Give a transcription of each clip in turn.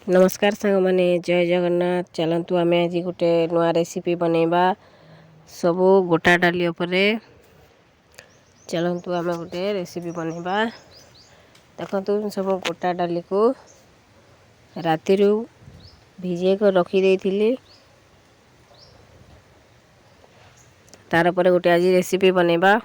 नमस्कार सांग माने जय जगन्नाथ। चलतु आम आज गोटे नुआ रेसिपी बनैबा सबू गोटा डाली उपरे। चलतु आम गोटे रेसिपी बनैबा। देखु सब गोटा डाली को राति भिजे कर रखी देइथिली। तार पर गोटे आज रेसिपी बनैबा।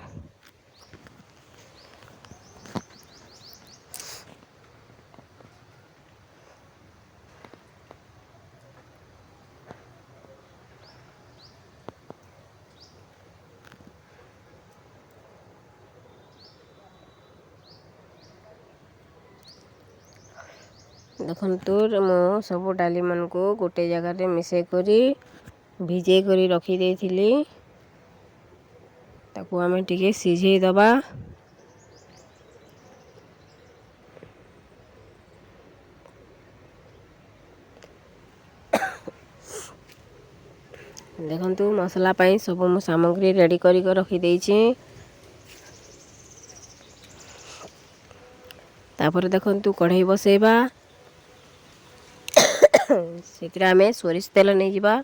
देखु मो सब डाली मन को गोटे जगह मिसे करी भिजे करी रखी देइथिली। ताकू आमे टिके सिझे दबा। देखु मसला पाई सब मु सामग्री रेडी करी कर रखी देइछि। तापर देखु कढ़ाई बसेबा। से आम सोरिष तेल नहीं जावा।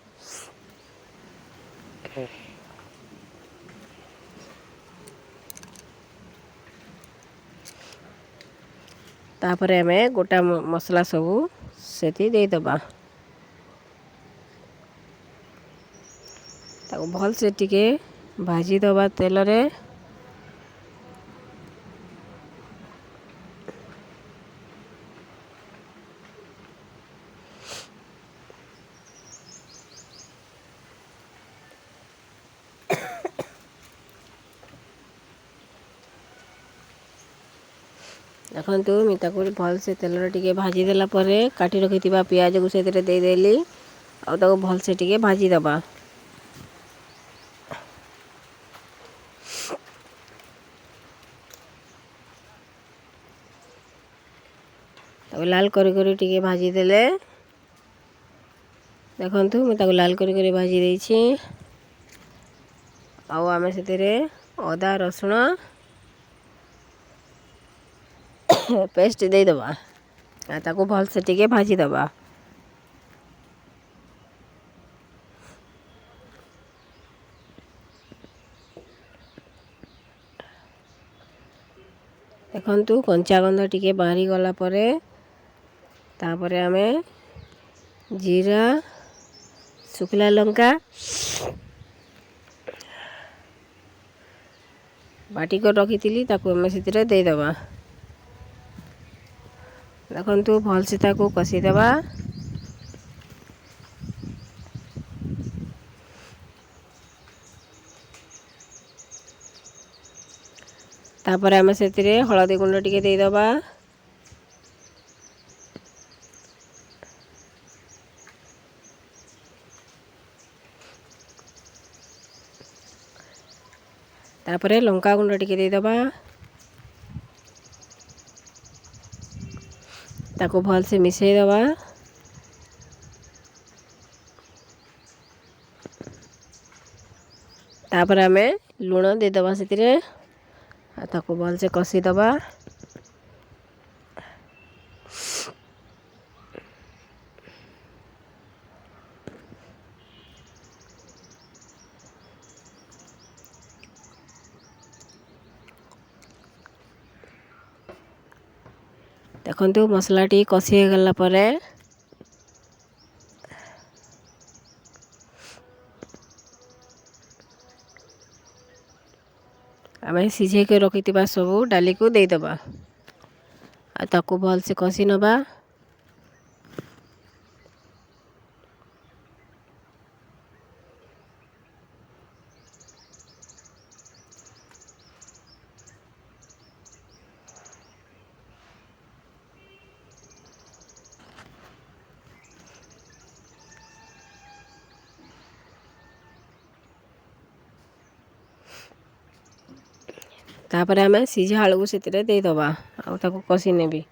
तापर आम गोटा मसला सबू से देदबा। ताको भल से टिके भाजी दबा तेल रे। देखु मिताको भल से तेल टिके भाजी देला परे काटी रखी पियाज को से देदेली। आउ भल से टिके भाजी दबा। लाल करी टिके भाजी देले। देखु मैं लाल करी भाजी देइछि। आउ आमे से अदा रसुण पेस्ट दे दबा। ताको भल से टिके भाजी दबा। देखु कंचा गंध टिके बाहरी गला परे तापरे आमे जीरा सुखला लंका बाटी कर रखी थी ताको आमे से दे दबा। देखु भल से ताको कसी दबा। तापर आमे से हलदी गुंड टिके दे दबा। तापरे लंका गुंड टिके दे दबा। ताको भल से मिसई दबा। तापर आमे लुण दे दबा से ताको भल से कसी दबा। देखु मसला टी कसी हो गला परे आमे सिझे के रखी सब डाली को दे दबा। ताको भल से कसी नबा। तापर आमे सीझा आलू को से दे दबा। आउ ताको कसी नेबी।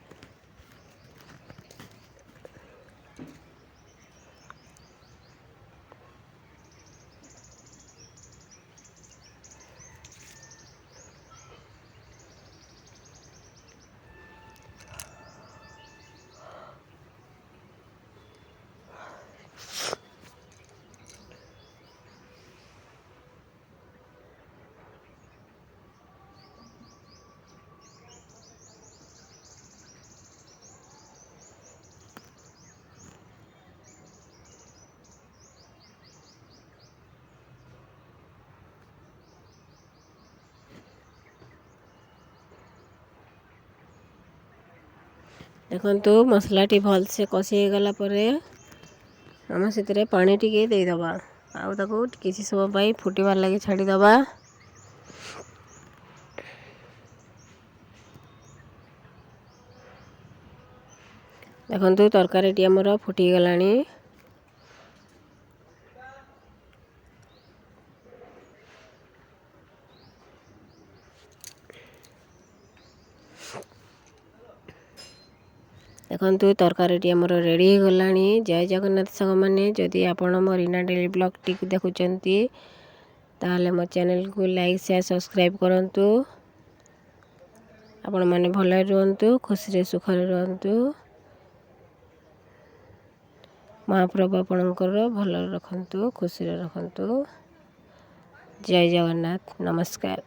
देखंतु मसलाटी भलसे कषि गला परे आम से पानी टिके देदबा आउ ताको किसी समय पाई फुटिबार लगी छाड़ीदबा। देखंतु तरकारीटी आमर फुटी गलानी। देखंतु तरकारीटी आमर रेडी हो गलानी। जय जगन्नाथ संग माने जदि आपण मो रीना डेली ब्लॉग टी देखुचंती ताहले मो चैनल को लाइक शेयर सब्सक्राइब करंतु। आपण माने भले रहंतु खुशी रे सुख रे रहंतु। महाप्रभु आपणकर भल रखंतु खुशी रे रखंतु। जय जगन्नाथ नमस्कार।